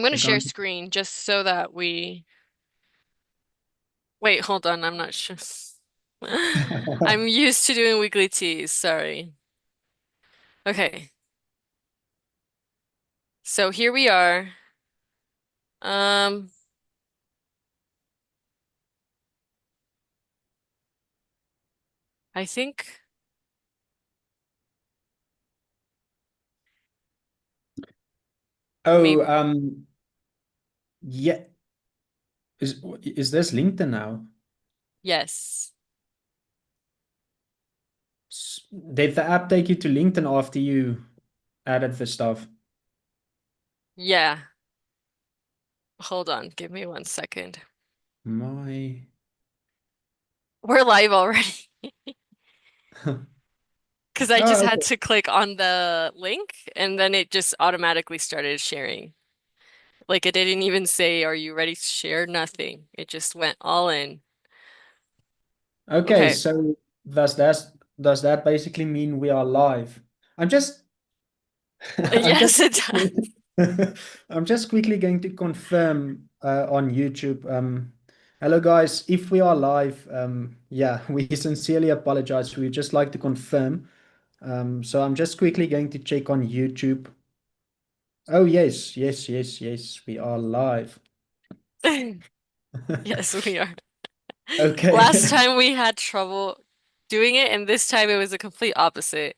I'm going to I share can't. screen just so that we wait, hold on, I'm not sure. I'm used to doing weekly teas, sorry. Okay, so here we are. Um, I think Oh, maybe yeah. Is this LinkedIn now? yes. Did the app take you to LinkedIn after you added the stuff? Yeah. Hold on, give me 1 second. My. We're live already. Because I just Oh, had okay. to click on the link and then it just automatically started sharing. Like it didn't even say, "Are you ready to share?" Nothing. It just went all in. Okay, Okay. so does that basically mean we are live? I'm just I'm just Yes, it does. I'm just quickly going to confirm on YouTube. Hello guys, if we are live, yeah, we sincerely apologize. We just like to confirm. So I'm just quickly going to check on YouTube. Oh yes, yes, yes, yes, we are live. Yes, we are. Last Okay. time we had trouble doing it, and this time it was a complete opposite.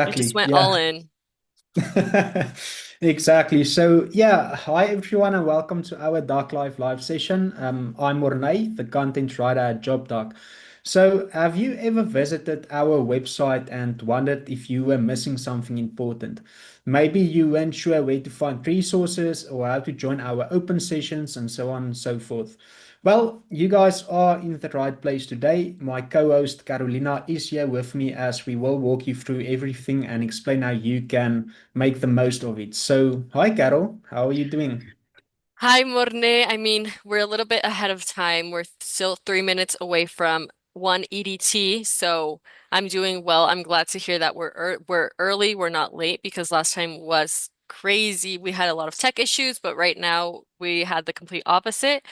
It just Exactly. went all Yeah. in. Exactly. So, yeah, hi everyone, and welcome to our Dark Life live session. I'm Morne, the content writer at JobDoc. So, have you ever visited our website and wondered if you were missing something important? Maybe you weren't sure where to find resources or how to join our open sessions and so on and so forth. Well, you guys are in the right place today. My co-host Carolina is here with me as we will walk you through everything and explain how you can make the most of it. So, hi Carol, how are you doing? Hi, Morne. I mean, we're a little bit ahead of time. We're still 3 minutes away from 1 EDT, so I'm doing well. I'm glad to hear that we're early, we're not late because last time was crazy. We had a lot of tech issues, but right now we had the complete opposite.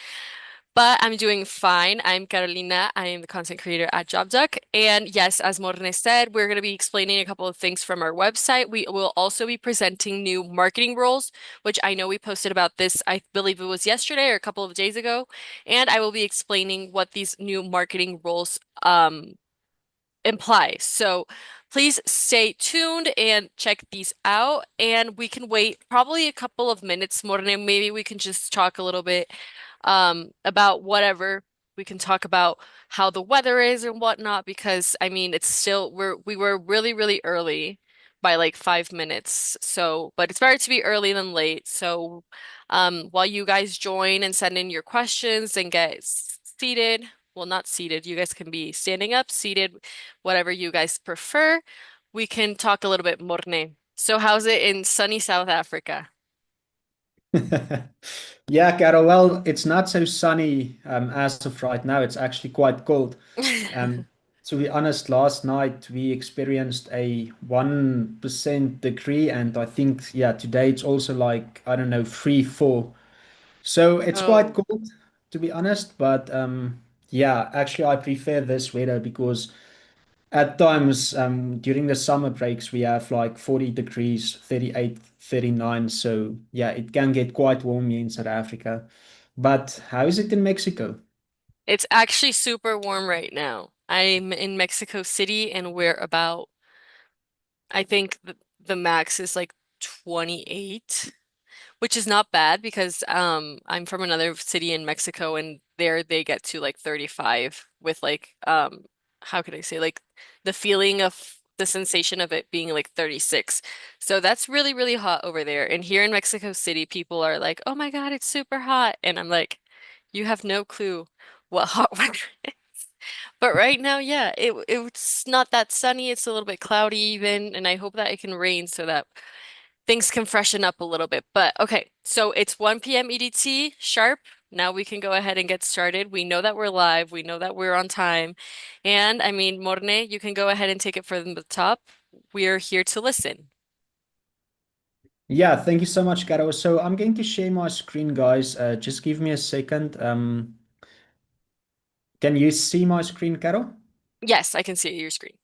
But I'm doing fine. I'm Carolina. I am the content creator at JobDuck. And yes, as Morne said, we're going to be explaining a couple of things from our website. We will also be presenting new marketing roles, which I know we posted about this, I believe it was yesterday or a couple of days ago. And I will be explaining what these new marketing roles imply. So please stay tuned and check these out. And we can wait probably a couple of minutes more, and maybe we can just talk a little bit about whatever. We can talk about how the weather is and whatnot, because I mean it's still we were really, really early by like 5 minutes. So, but it's better to be early than late. So while you guys join and send in your questions and get seated, well, not seated. You guys can be standing up, seated, whatever you guys prefer. We can talk a little bit Morne. So how's it in sunny South Africa? Yeah, Carol, well, it's not so sunny as of right now. It's actually quite cold. Um, to be honest, last night we experienced a 1% degree, and I think, yeah, today it's also like, I don't know, 3, 4. So it's quite Oh, cold, to be honest, but yeah, actually I prefer this weather because at times during the summer breaks we have like 40 degrees, 38, 39. So yeah, it can get quite warm here in South Africa. But how is it in Mexico? it's actually super warm right now. I'm in Mexico City and we're about, I think the max is like 28, which is not bad because I'm from another city in Mexico and there they get to like 35 with like how could I say, like the feeling of the sensation of it being like 36. So that's really, really hot over there. And here in Mexico City, people are like, "Oh my God, it's super hot." And I'm like, "You have no clue what hot weather is." But right now, yeah, it's not that sunny. It's a little bit cloudy even, and I hope that it can rain so that things can freshen up a little bit. But okay, so it's 1 p.m. EDT sharp. Now we can go ahead and get started. We know that we're live. We know that we're on time. And I mean, Morne, you can go ahead and take it from the top. We're here to listen. Yeah, thank you so much, Caro. So I'm going to share my screen, guys. Just give me a second. Can you see my screen, Caro? Yes, I can see your screen.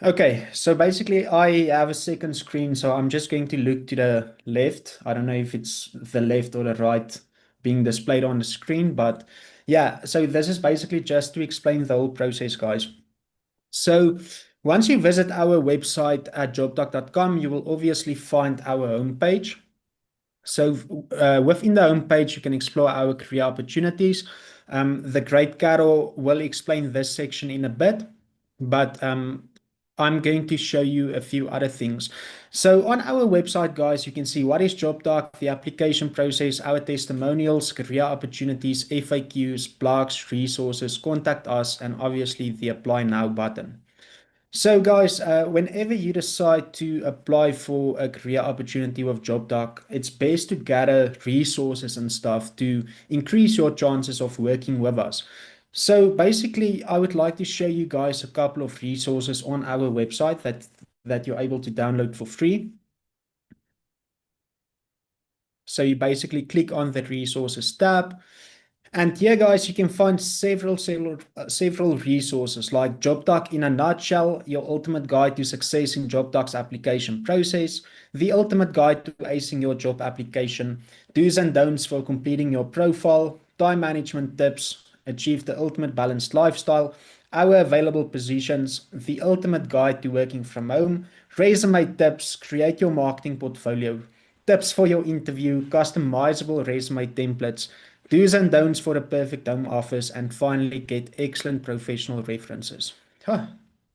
Okay, so basically I have a second screen, so I'm just going to look to the left. I don't know if it's the left or the right being displayed on the screen, but yeah, so this is basically just to explain the whole process, guys. So once you visit our website at jobdoc.com, you will obviously find our homepage. So within the homepage, you can explore our career opportunities. The great Carol will explain this section in a bit, but I'm going to show you a few other things. So on our website, guys, you can see what is JobDoc, the application process, our testimonials, career opportunities, FAQs, blogs, resources, contact us, and obviously the apply now button. So, guys, whenever you decide to apply for a career opportunity with JobDoc, it's best to gather resources and stuff to increase your chances of working with us. So, basically, I would like to show you guys a couple of resources on our website that you're able to download for free. So, you basically click on the resources tab. And here, guys, you can find several resources like JobDoc in a nutshell, your ultimate guide to success in JobDoc's application process, the ultimate guide to acing your job application, do's and don'ts for completing your profile, time management tips, achieve the ultimate balanced lifestyle, our available positions, the ultimate guide to working from home, resume tips, create your marketing portfolio, tips for your interview, customizable resume templates, do's and don'ts for a perfect home office, and finally get excellent professional references. Huh,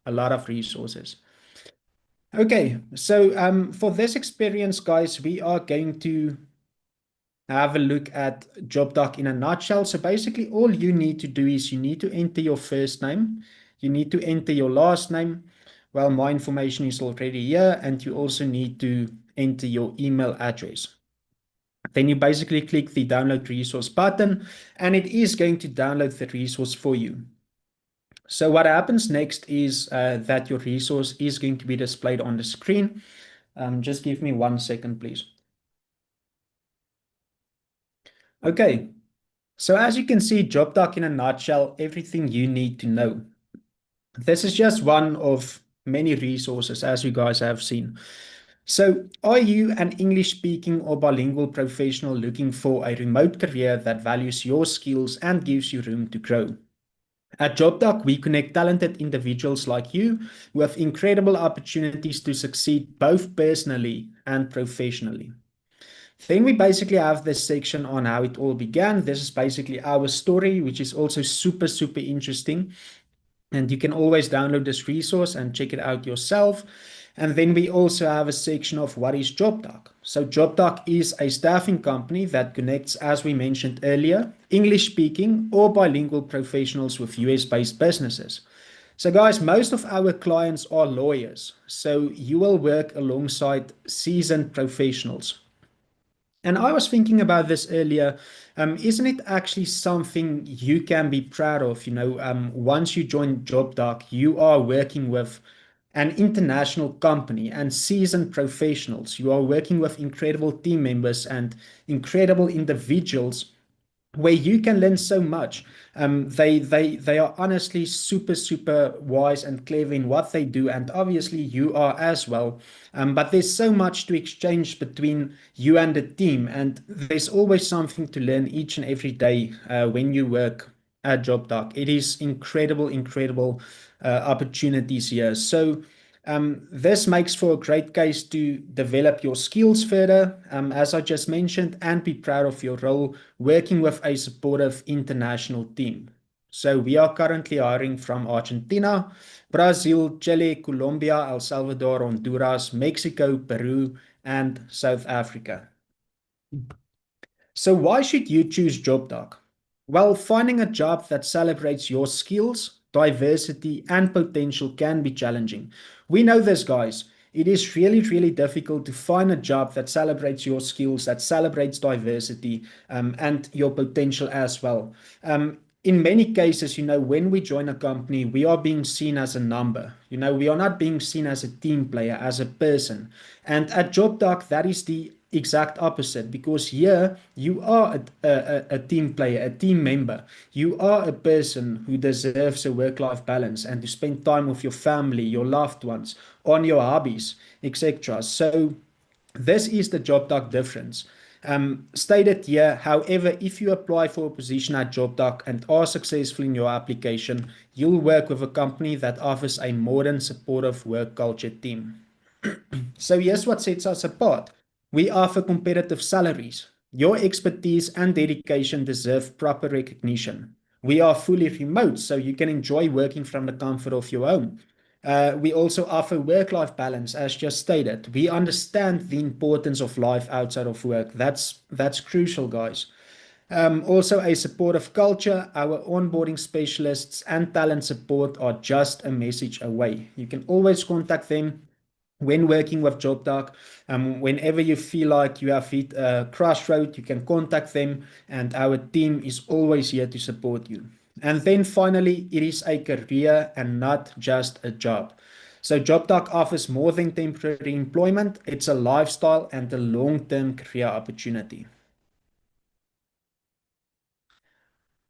a lot of resources. Okay, so for this experience, guys, we are going to have a look at JobDoc in a nutshell. So basically, all you need to do is you need to enter your first name, you need to enter your last name. Well, my information is already here, and you also need to enter your email address. Then you basically click the download resource button and it is going to download the resource for you. So what happens next is that your resource is going to be displayed on the screen. Just give me 1 second, please. Okay, so as you can see, JobDoc in a nutshell, everything you need to know. This is just one of many resources, as you guys have seen. So, are you an English speaking or bilingual professional looking for a remote career that values your skills and gives you room to grow? At JobDoc, we connect talented individuals like you with incredible opportunities to succeed both personally and professionally. Then we basically have this section on how it all began. This is basically our story, which is also super interesting. And you can always download this resource and check it out yourself. And then we also have a section of what is JobDoc. So JobDoc is a staffing company that connects, as we mentioned earlier, English speaking or bilingual professionals with US-based businesses. So guys, most of our clients are lawyers. So you will work alongside seasoned professionals. And I was thinking about this earlier. Isn't it actually something you can be proud of? Once you join JobDoc, you are working with an international company and seasoned professionals. You are working with incredible team members and incredible individuals where you can learn so much. They are honestly super wise and clever in what they do, and obviously you are as well. But there's so much to exchange between you and the team, and there's always something to learn each and every day when you work at JobDoc. It is incredible opportunities here. So this makes for a great case to develop your skills further, as I just mentioned, and be proud of your role working with a supportive international team. So we are currently hiring from Argentina, Brazil, Chile, Colombia, El Salvador, Honduras, Mexico, Peru, and South Africa. So why should you choose JobDoc? Well, finding a job that celebrates your skills, diversity, and potential can be challenging. We know this, guys. It is really difficult to find a job that celebrates your skills, that celebrates diversity, and your potential as well. in many cases, when we join a company, we are being seen as a number. We are not being seen as a team player, as a person. And at JobDoc, that is the exact opposite because here you are a team player, a team member. You are a person who deserves a work-life balance and to spend time with your family, your loved ones, on your hobbies, etc. So this is the JobDoc difference. Stated here, however, if you apply for a position at JobDoc and are successful in your application, you'll work with a company that offers a modern, supportive work culture team. So here's what sets us apart. We offer competitive salaries. Your expertise and dedication deserve proper recognition. We are fully remote, so you can enjoy working from the comfort of your home. We also offer work-life balance, as just stated. We understand the importance of life outside of work. That's crucial, guys. Also, a supportive culture. Our onboarding specialists and talent support are just a message away. You can always contact them when working with JobDoc. Whenever you feel like you have hit a crossroad, you can contact them, and our team is always here to support you. And then finally, it is a career and not just a job. So JobDoc offers more than temporary employment. It's a lifestyle and a long-term career opportunity.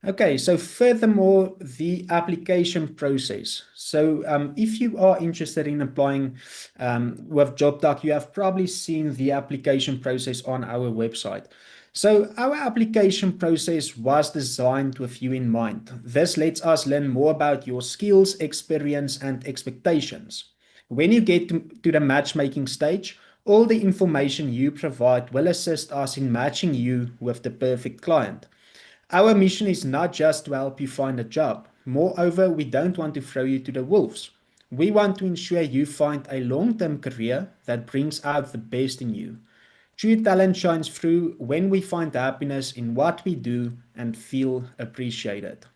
Okay, so furthermore, the application process. So if you are interested in applying with JobDoc, you have probably seen the application process on our website. So our application process was designed with you in mind. This lets us learn more about your skills, experience, and expectations. When you get to the matchmaking stage, all the information you provide will assist us in matching you with the perfect client. Our mission is not just to help you find a job. Moreover, we don't want to throw you to the wolves. We want to ensure you find a long-term career that brings out the best in you. True talent shines through when we find happiness in what we do and feel appreciated.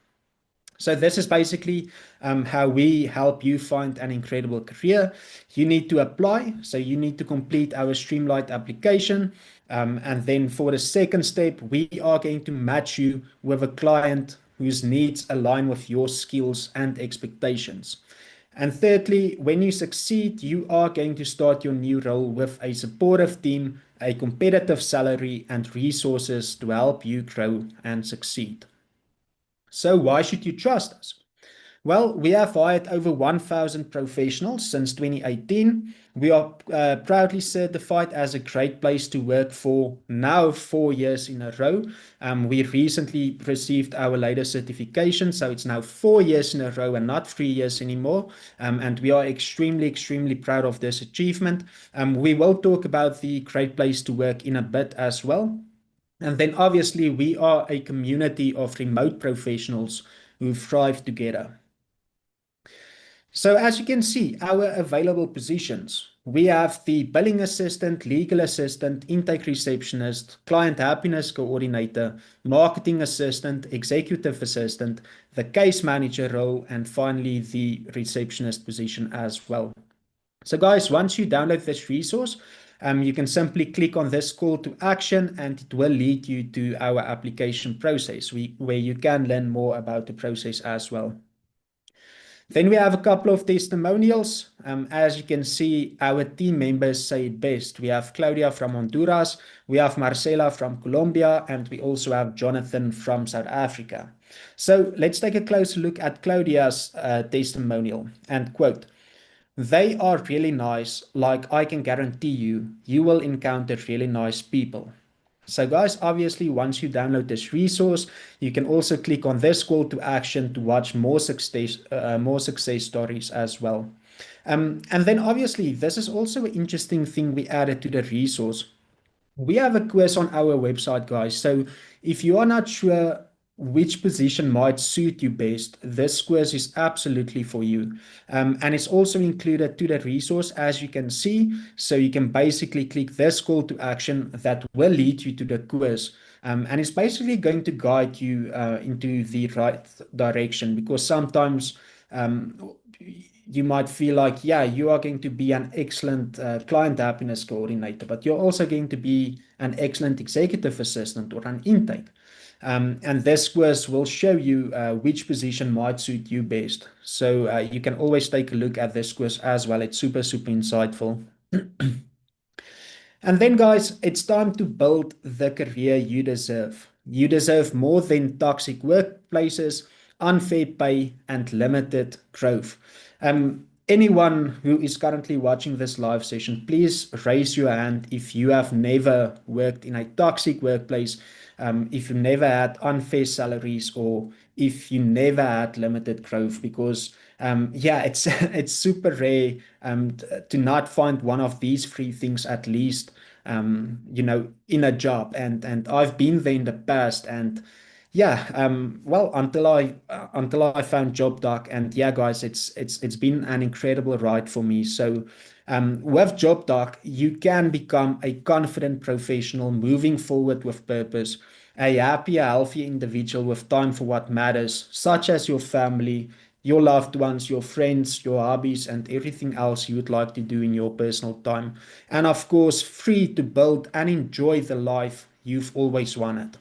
So this is basically how we help you find an incredible career. You need to apply, so you need to complete our streamlined application. And then for the second step, we are going to match you with a client whose needs align with your skills and expectations. And thirdly, when you succeed, you are going to start your new role with a supportive team, a competitive salary, and resources to help you grow and succeed. So why should you trust us? Well, we have hired over 1,000 professionals since 2018. We are proudly certified as a great place to work for now 4 years in a row. We recently received our latest certification, so it's now 4 years in a row and not 3 years anymore. And we are extremely, extremely proud of this achievement. We will talk about the great place to work in a bit as well. And then obviously we are a community of remote professionals who thrive together. So as you can see, our available positions, we have the billing assistant, legal assistant, intake receptionist, client happiness coordinator, marketing assistant, executive assistant, the case manager role, and finally the receptionist position as well. So guys, once you download this resource, you can simply click on this call to action and it will lead you to our application process where you can learn more about the process as well. Then we have a couple of testimonials. As you can see, our team members say it best. We have Claudia from Honduras, we have Marcela from Colombia, and we also have Jonathan from South Africa. So let's take a closer look at Claudia's testimonial and quote, "They are really nice, like I can guarantee you, you will encounter really nice people." So guys, obviously, once you download this resource, you can also click on this call to action to watch more success stories as well. And then obviously, this is also an interesting thing we added to the resource. We have a quiz on our website, guys. So if you are not sure which position might suit you best, this quiz is absolutely for you. And it's also included to the resource, as you can see. So you can basically click this call to action that will lead you to the quiz. And it's basically going to guide you into the right direction because sometimes you might feel like, yeah, you are going to be an excellent client happiness coordinator, but you're also going to be an excellent executive assistant or an intake. And this quiz will show you which position might suit you best. So you can always take a look at this quiz as well. It's super, super insightful. And then, guys, it's time to build the career you deserve. You deserve more than toxic workplaces, unfair pay, and limited growth. Anyone who is currently watching this live session, please raise your hand if you have never worked in a toxic workplace, if you never had unfair salaries, or if you never had limited growth, because yeah, it's it's super rare to not find one of these three things at least in a job. And I've been there in the past, and yeah, well, until I found job doc. And yeah, guys, it's been an incredible ride for me. So with job doc, you can become a confident professional moving forward with purpose, a happier, healthier individual with time for what matters, such as your family, your loved ones, your friends, your hobbies, and everything else you would like to do in your personal time. And of course, free to build and enjoy the life you've always wanted.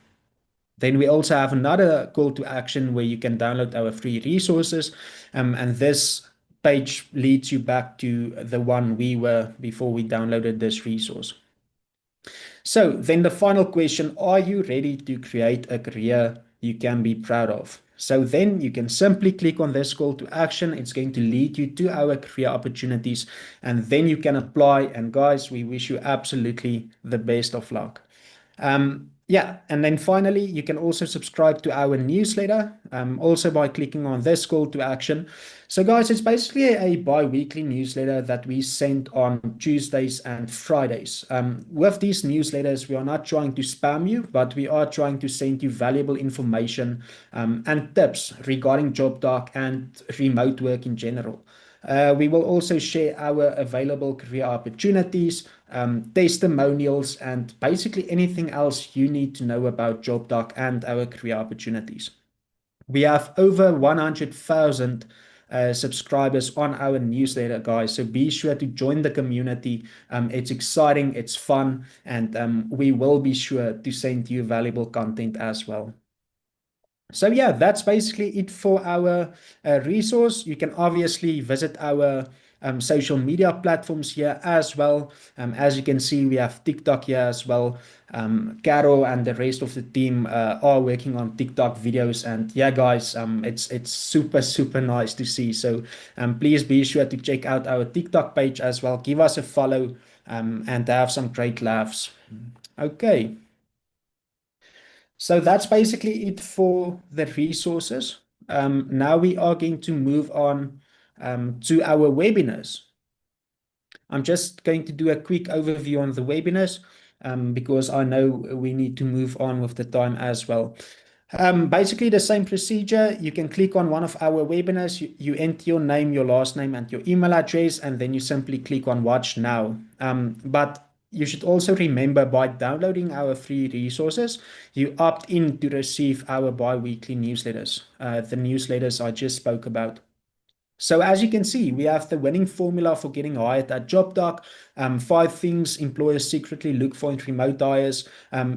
Then we also have another call to action where you can download our free resources. And this page leads you back to the one we were before we downloaded this resource. So then the final question, are you ready to create a career you can be proud of? So then you can simply click on this call to action. It's going to lead you to our career opportunities, and then you can apply. And guys, we wish you absolutely the best of luck. Yeah, and then finally, you can also subscribe to our newsletter, also by clicking on this call to action. So, guys, it's basically a bi-weekly newsletter that we send on Tuesdays and Fridays. With these newsletters, we are not trying to spam you, but we are trying to send you valuable information and tips regarding job doc and remote work in general. We will also share our available career opportunities, testimonials, and basically anything else you need to know about JobDoc and our career opportunities. We have over 100,000 subscribers on our newsletter, guys. So be sure to join the community. It's exciting, it's fun, and we will be sure to send you valuable content as well. So yeah, that's basically it for our resource. You can obviously visit our social media platforms here as well. As you can see, we have TikTok here as well. Caro and the rest of the team are working on TikTok videos, and yeah, guys, it's super super nice to see. So please be sure to check out our TikTok page as well. Give us a follow and have some great laughs. Okay. So that's basically it for the resources. Now we are going to move on to our webinars. I'm just going to do a quick overview on the webinars because I know we need to move on with the time as well. Basically the same procedure. You can click on one of our webinars, you enter your name, your last name, and your email address, and then you simply click on watch now. But you should also remember, by downloading our free resources, you opt in to receive our bi-weekly newsletters, the newsletters I just spoke about. So as you can see, we have the winning formula for getting hired at JobDoc, 5 things employers secretly look for in remote hires,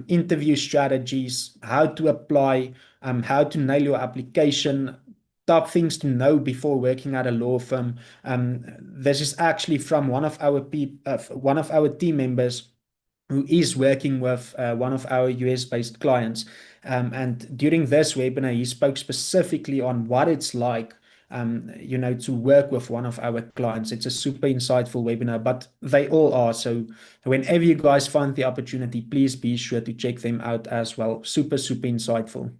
interview strategies, how to apply, how to nail your application, top things to know before working at a law firm. This is actually from one of our team members who is working with one of our US-based clients. And during this webinar, he spoke specifically on what it's like to work with one of our clients. It's a super insightful webinar, but they all are. So whenever you guys find the opportunity, please be sure to check them out as well. Super, super insightful.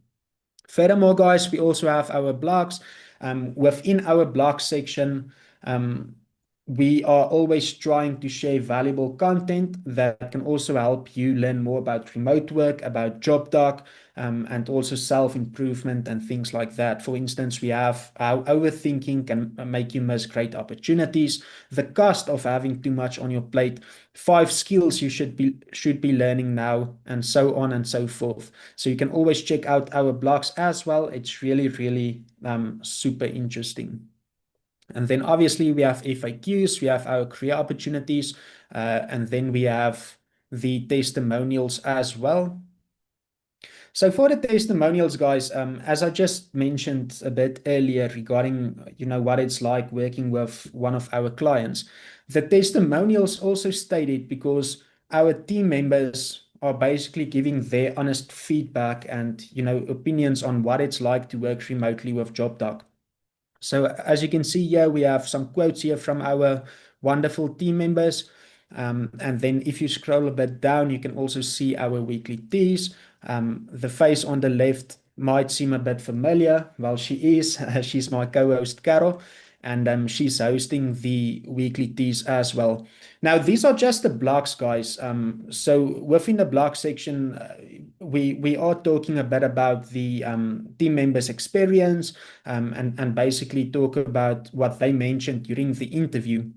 Furthermore, guys, we also have our blogs. Within our blog section, um, we are always trying to share valuable content that can also help you learn more about remote work, about job doc, and also self-improvement and things like that. For instance, we have how overthinking can make you miss great opportunities, the cost of having too much on your plate, 5 skills you should be learning now, and so on and so forth. So you can always check out our blogs as well. It's really, really super interesting. And then obviously we have FAQs, we have our career opportunities, and then we have the testimonials as well. So for the testimonials, guys, as I just mentioned a bit earlier regarding, what it's like working with one of our clients, the testimonials also stated because our team members are basically giving their honest feedback and, opinions on what it's like to work remotely with JobDoc. So as you can see here, we have some quotes here from our wonderful team members. And then if you scroll a bit down, you can also see our weekly teas. The face on the left might seem a bit familiar. Well, she is. She's my co-host, Carol, and she's hosting the weekly teas as well. Now, these are just the blogs, guys. So within the blog section, we are talking a bit about the team members' experience, and basically talk about what they mentioned during the interview.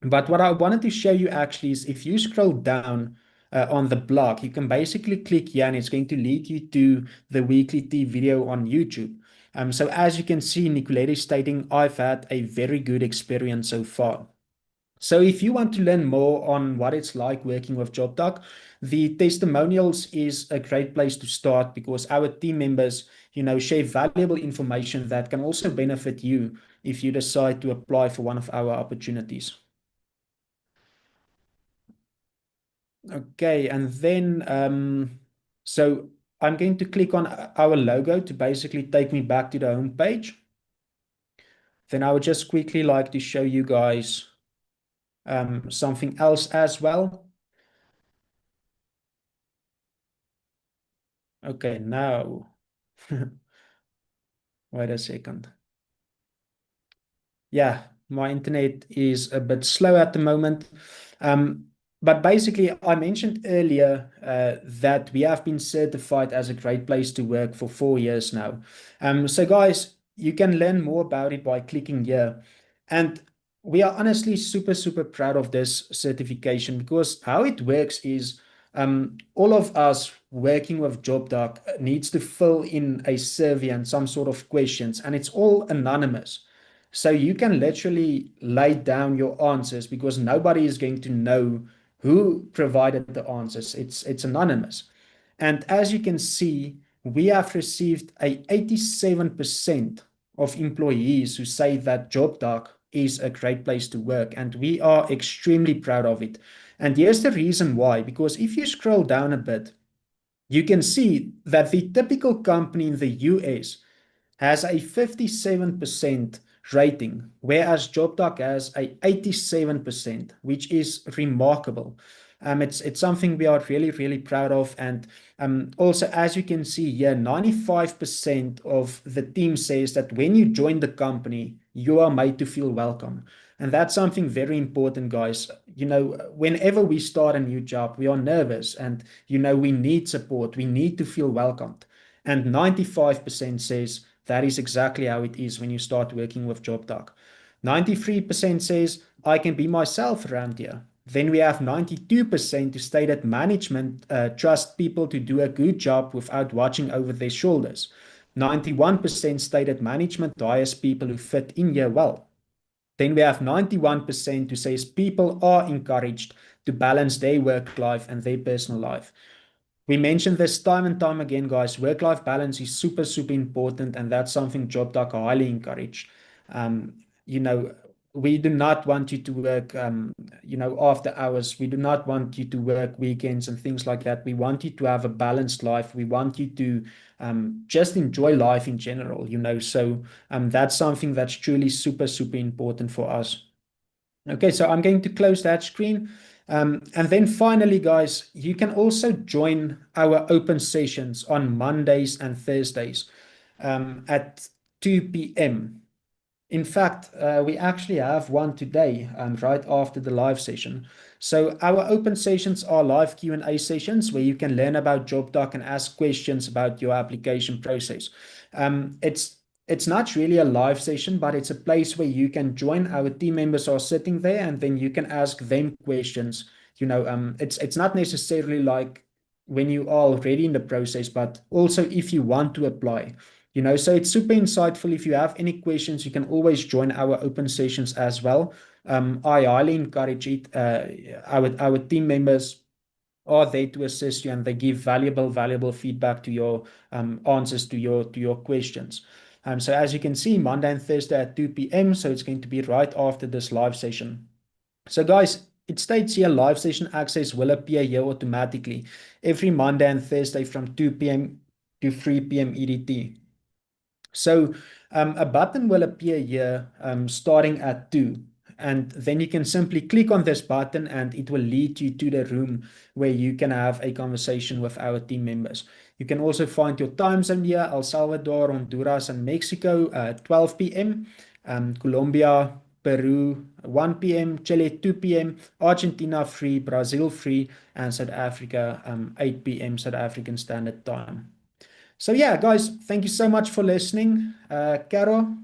But what I wanted to show you actually is if you scroll down on the blog, you can basically click here and it's going to lead you to the weekly tea video on YouTube. So as you can see, Nicolette is stating, I've had a very good experience so far. So if you want to learn more on what it's like working with JobDoc, the testimonials is a great place to start because our team members, share valuable information that can also benefit you if you decide to apply for one of our opportunities. Okay, and then so I'm going to click on our logo to basically take me back to the home page. Then I would just quickly like to show you guys something else as well. Okay, now wait a second. Yeah, my internet is a bit slow at the moment. Um, but basically, I mentioned earlier that we have been certified as a great place to work for 4 years now. So, guys, you can learn more about it by clicking here. And we are honestly super, super proud of this certification because how it works is all of us working with JobDoc needs to fill in a survey and some sort of questions, and it's all anonymous. So you can literally lay down your answers because nobody is going to know who provided the answers. It's anonymous. And as you can see, we have received a 87% of employees who say that JobDoc is a great place to work, and we are extremely proud of it. And here's the reason why, because if you scroll down a bit, you can see that the typical company in the US has a 57% rating, whereas JobDoc has a 87%, which is remarkable. It's something we are really, really proud of. And also, as you can see here, 95% of the team says that when you join the company, you are made to feel welcome. And that's something very important, guys. Whenever we start a new job, we are nervous and, we need support. We need to feel welcomed. And 95% says that is exactly how it is when you start working with JobDoc. 93% says, I can be myself around here. Then we have 92% to state that management trust people to do a good job without watching over their shoulders. 91% state that management hires people who fit in here well. Then we have 91% who says people are encouraged to balance their work life and their personal life. We mentioned this time and time again, guys. Work-life balance is super, super important, and that's something JobDoc highly encourage. Um, you know, we do not want you to work, after hours. We do not want you to work weekends and things like that. We want you to have a balanced life. We want you to just enjoy life in general, So that's something that's truly super, super important for us. Okay, so I'm going to close that screen. And then finally, guys, you can also join our open sessions on Mondays and Thursdays at 2 p.m. In fact, we actually have one today, right after the live session. So our open sessions are live Q&A sessions where you can learn about JobDoc and ask questions about your application process. It's not really a live session, but it's a place where you can join. Our team members are sitting there, and then you can ask them questions. It's not necessarily like when you are already in the process, but also if you want to apply. So it's super insightful. If you have any questions, you can always join our open sessions as well. I highly encourage it. Our team members are there to assist you, and they give valuable feedback to your answers to your questions. So as you can see, Monday and Thursday at 2 p.m. So it's going to be right after this live session. So guys, it states here live session access will appear here automatically every Monday and Thursday from 2 p.m. to 3 p.m. EDT. So a button will appear here starting at 2. And then you can simply click on this button and it will lead you to the room where you can have a conversation with our team members. You can also find your time zone here: El Salvador, Honduras, and Mexico, 12 p.m., Colombia, Peru, 1 p.m., Chile, 2 p.m., Argentina free, Brazil free, and South Africa, 8 p.m. South African Standard Time. So yeah, guys, thank you so much for listening. Caro,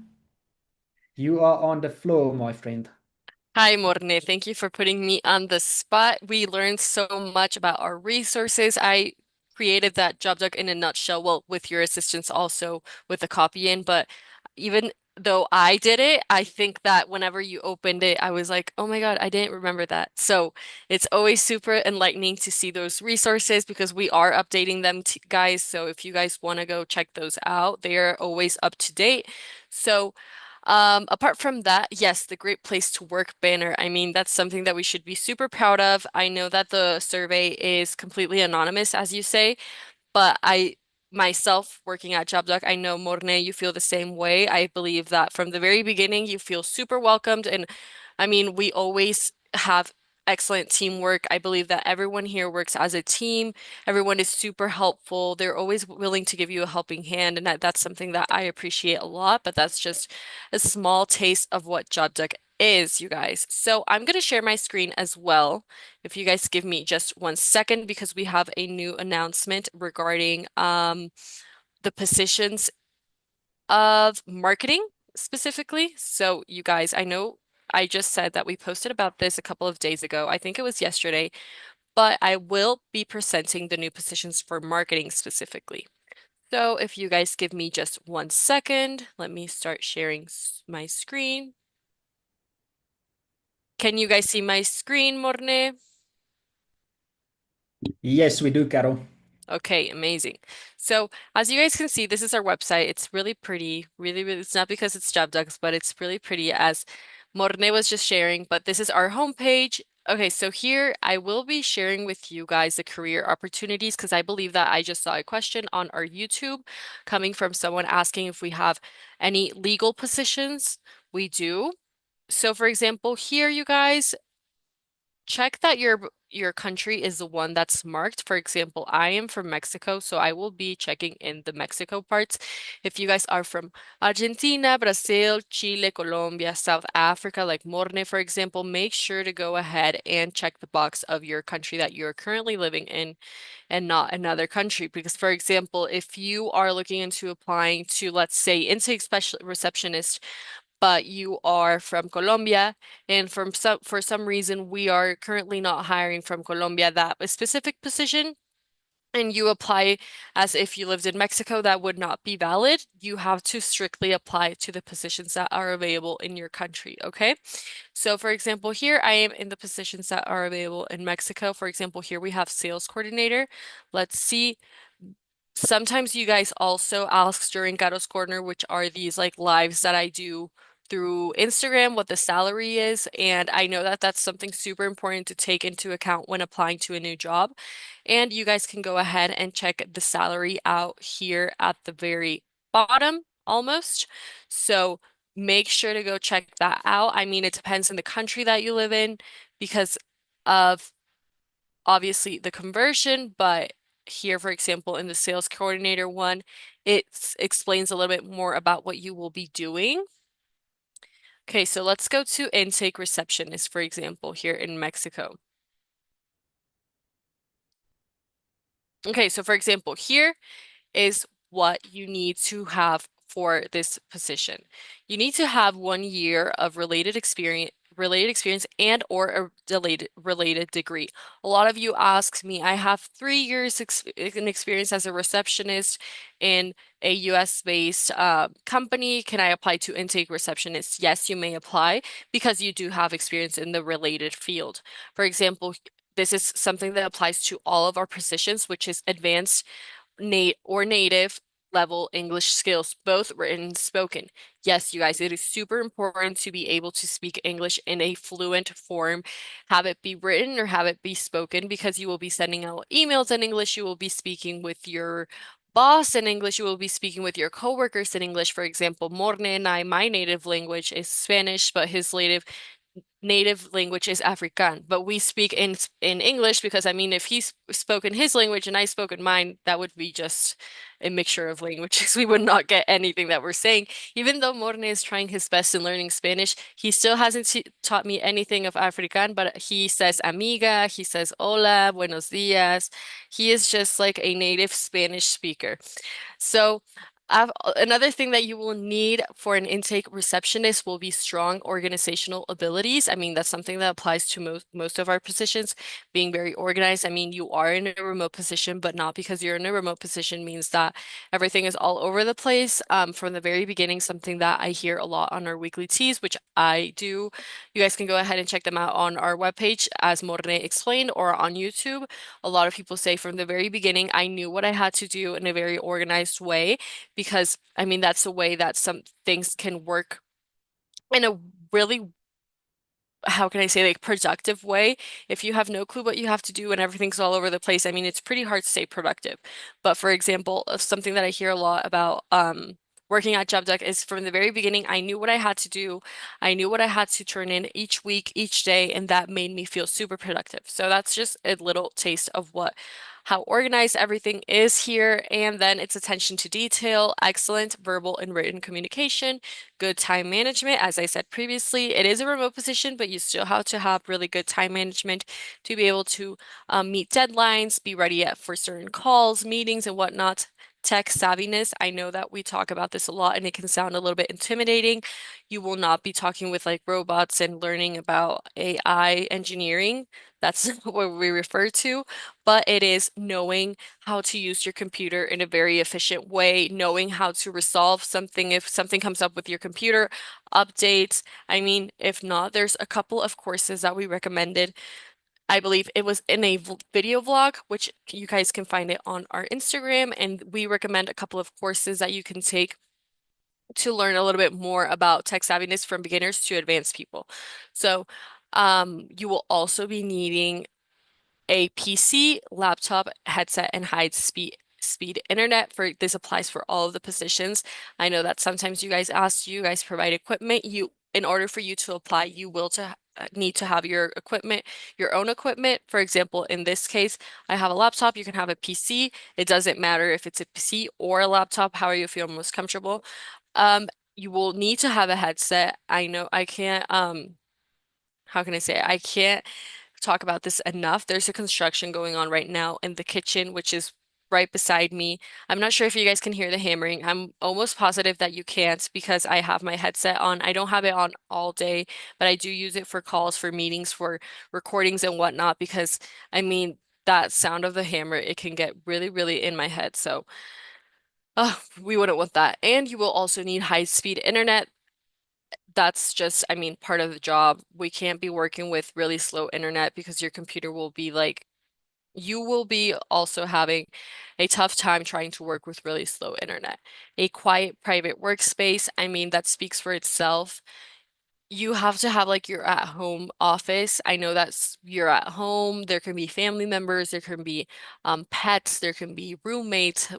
you are on the floor, my friend. Hi, Morne. Thank you for putting me on the spot. We learned so much about our resources. I created that job doc in a nutshell, well, with your assistance also with the copy in, but even though I did it, I think that whenever you opened it, I was like, oh my God, I didn't remember that. So it's always super enlightening to see those resources because we are updating them, guys. So if you guys want to go check those out, they are always up to date. So apart from that, yes, the Great Place to Work banner. I mean, that's something that we should be super proud of. I know that the survey is completely anonymous, as you say, but I myself working at JobDoc, I know Morne, you feel the same way. I believe that from the very beginning, you feel super welcomed. And I mean, we always have excellent teamwork. I believe that everyone here works as a team. Everyone is super helpful. They're always willing to give you a helping hand. And that's something that I appreciate a lot. But that's just a small taste of what JobDoc is, you guys. So I'm going to share my screen as well. If you guys give me just 1 second, because we have a new announcement regarding the positions of marketing specifically. So you guys, I know I just said that we posted about this a couple of days ago. I think it was yesterday, but I will be presenting the new positions for marketing specifically. So if you guys give me just 1 second, let me start sharing my screen. Can you guys see my screen, Morne? Yes, we do, Caro. Okay, amazing. So as you guys can see, this is our website. It's really pretty, really, it's not because it's job ducks, but it's really pretty as Morne was just sharing, but this is our homepage. Okay, so here I will be sharing with you guys the career opportunities because I believe that I just saw a question on our YouTube coming from someone asking if we have any legal positions. We do. So for example, here you guys, check that your country is the one that's marked. For example, I am from Mexico, so I will be checking in the Mexico parts. If you guys are from Argentina, Brazil, Chile, Colombia, South Africa, like Morne, for example, make sure to go ahead and check the box of your country that you're currently living in and not another country. Because, for example, if you are looking into applying to, let's say, intake special receptionist, but you are from Colombia, and for some reason we are currently not hiring from Colombia that a specific position, and you apply as if you lived in Mexico, that would not be valid. You have to strictly apply to the positions that are available in your country, okay? So for example, here I am in the positions that are available in Mexico. For example, here we have sales coordinator. Let's see. Sometimes you guys also ask during Gatos Corner, which are these like lives that I do through Instagram, what the salary is. And I know that that's something super important to take into account when applying to a new job. And you guys can go ahead and check the salary out here at the very bottom almost. So make sure to go check that out. I mean, it depends on the country that you live in because of obviously the conversion, but here, for example, in the sales coordinator one, it explains a little bit more about what you will be doing. Okay, so let's go to intake receptionist, for example, here in Mexico. Okay, so for example, here is what you need to have for this position. You need to have 1 year of related experience and or a related degree. A lot of you ask me, I have 3 years in experience as a receptionist in a US-based company. Can I apply to intake receptionist? Yes, you may apply because you do have experience in the related field. For example, this is something that applies to all of our positions, which is advanced native level English skills, both written and spoken. Yes, you guys, it is super important to be able to speak English in a fluent form, have it be written or have it be spoken, because you will be sending out emails in English, you will be speaking with your boss in English, you will be speaking with your coworkers in English. For example, Morne and I, my native language is Spanish, but his native language is African, but we speak in English because I mean, if he's spoken his language and I spoken mine, that would be just a mixture of languages. We would not get anything that we're saying. Even though Morne is trying his best in learning Spanish, he still hasn't taught me anything of African, but he says amiga, he says hola, buenos dias. He is just like a native Spanish speaker. So, another thing that you will need for an intake receptionist will be strong organizational abilities. I mean, that's something that applies to most of our positions, being very organized. I mean, you are in a remote position, but not because you're in a remote position means that everything is all over the place. From the very beginning, something that I hear a lot on our weekly teas, which I do. You guys can go ahead and check them out on our webpage as Morne explained or on YouTube. A lot of people say from the very beginning, I knew what I had to do in a very organized way because, I mean, that's the way that some things can work in a really, how can I say, like productive way. If you have no clue what you have to do and everything's all over the place, I mean, it's pretty hard to stay productive. But for example, something that I hear a lot about working at JobDeck is from the very beginning, I knew what I had to do. I knew what I had to turn in each week, each day, and that made me feel super productive. So that's just a little taste of how organized everything is here. And then it's attention to detail, excellent verbal and written communication, good time management. As I said previously, it is a remote position, but you still have to have really good time management to be able to meet deadlines, be ready for certain calls, meetings, and whatnot. Tech savviness. I know that we talk about this a lot and it can sound a little bit intimidating. You will not be talking with like robots and learning about AI engineering. That's what we refer to, but it is knowing how to use your computer in a very efficient way, knowing how to resolve something if something comes up with your computer, updates. I mean, if not, there's a couple of courses that we recommended. I believe it was in a video vlog, which you guys can find it on our Instagram, and we recommend a couple of courses that you can take to learn a little bit more about tech savviness from beginners to advanced people. So, you will also be needing a PC, laptop, headset, and high speed internet. For this applies for all of the positions. I know that sometimes you guys ask, you guys provide equipment. In order for you to apply, you will to need to have your equipment, your own equipment. For example, in this case, I have a laptop, you can have a PC. It doesn't matter if it's a PC or a laptop, however you feel most comfortable. You will need to have a headset. I know I can't, how can I say it? I can't talk about this enough. There's a construction going on right now in the kitchen, which is right beside me. I'm not sure if you guys can hear the hammering. I'm almost positive that you can't because I have my headset on. I don't have it on all day, but I do use it for calls, for meetings, for recordings and whatnot because I mean, that sound of the hammer, it can get really, really in my head. So, we wouldn't want that. And you will also need high-speed internet. That's just, I mean, part of the job. We can't be working with really slow internet because your computer will be like, you will be also having a tough time trying to work with really slow internet. A quiet private workspace, I mean, that speaks for itself. You have to have like your at-home office. I know that's you're at home. There can be family members, there can be pets, there can be roommates,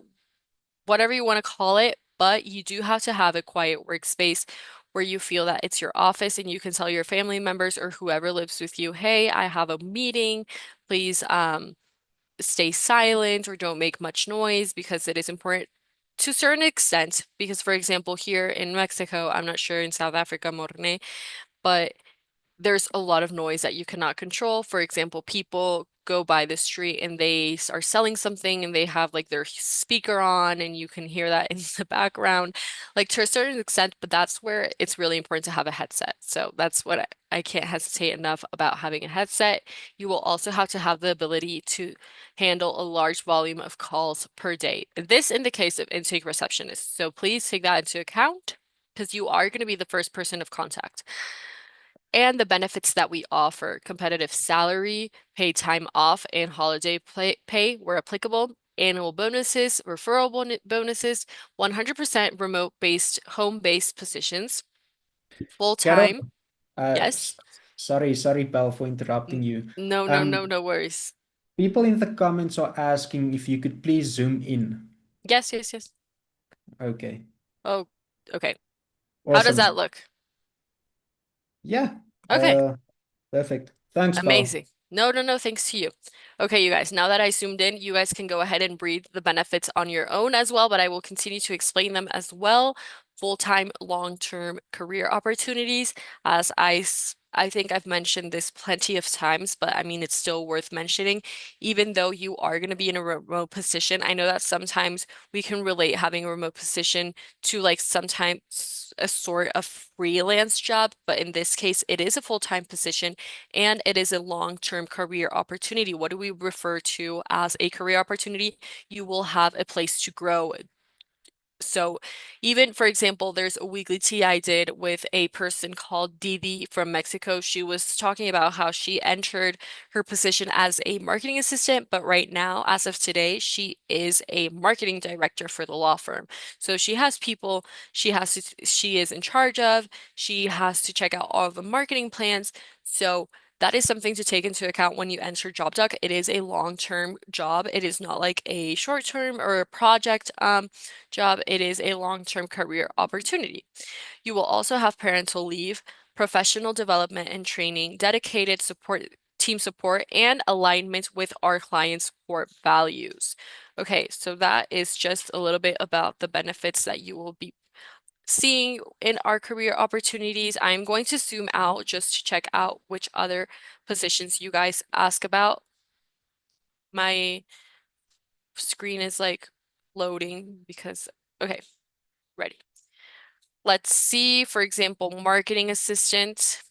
whatever you want to call it, but you do have to have a quiet workspace where you feel that it's your office and you can tell your family members or whoever lives with you, hey, I have a meeting. Please stay silent or don't make much noise because it is important to a certain extent. Because, for example, here in Mexico, I'm not sure in South Africa, Morne, but there's a lot of noise that you cannot control. For example, people go by the street and they are selling something and they have like their speaker on and you can hear that in the background, like to a certain extent, but that's where it's really important to have a headset. So that's what I can't hesitate enough about having a headset. You will also have to have the ability to handle a large volume of calls per day. This in the case of intake receptionists. So please take that into account because you are going to be the first person of contact. and the benefits that we offer. Competitive salary, paid time off, and holiday pay where applicable. Annual bonuses, referral bonuses, 100% remote-based, home-based positions, Carol, full-time. uh, Yes. s- sorry, Belle, for interrupting you. No, no, no, Um, no worries. People in the comments are asking if you could please zoom in. Yes, yes, yes. Okay, Oh, okay. How does that awesome. look? Yeah, Okay. perfect. Thanks, Belle. Amazing. No, no, no, thanks to you. Okay, you guys, now that I zoomed in, you guys can go ahead and read the benefits on your own as well, but I will continue to explain them as well. Full-time, long-term career opportunities. I think I've mentioned this plenty of times, but I mean, it's still worth mentioning. Even though you are going to be in a remote position, I know that sometimes we can relate having a remote position to like sometimes a sort of freelance job, but in this case, it is a full-time position and it is a long-term career opportunity. What do we refer to as a career opportunity? You will have a place to grow. So even, for example, there's a weekly tea I did with a person called Didi from Mexico. She was talking about how she entered her position as a marketing assistant, but right now, as of today, she is a marketing director for the law firm. So she has people she is in charge of. She has to check out all of the marketing plans. So that is something to take into account when you enter JobDoc. It is a long-term job. It is not like a short-term or a project job, it is a long-term career opportunity. You will also have parental leave, professional development and training, dedicated support, team support, and alignment with our clients' core values. Okay, so that is just a little bit about the benefits that you will be seeing in our career opportunities. I'm going to zoom out just to check out which other positions you guys ask about. My screen is like loading because, okay, ready. Let's see, for example, marketing assistant.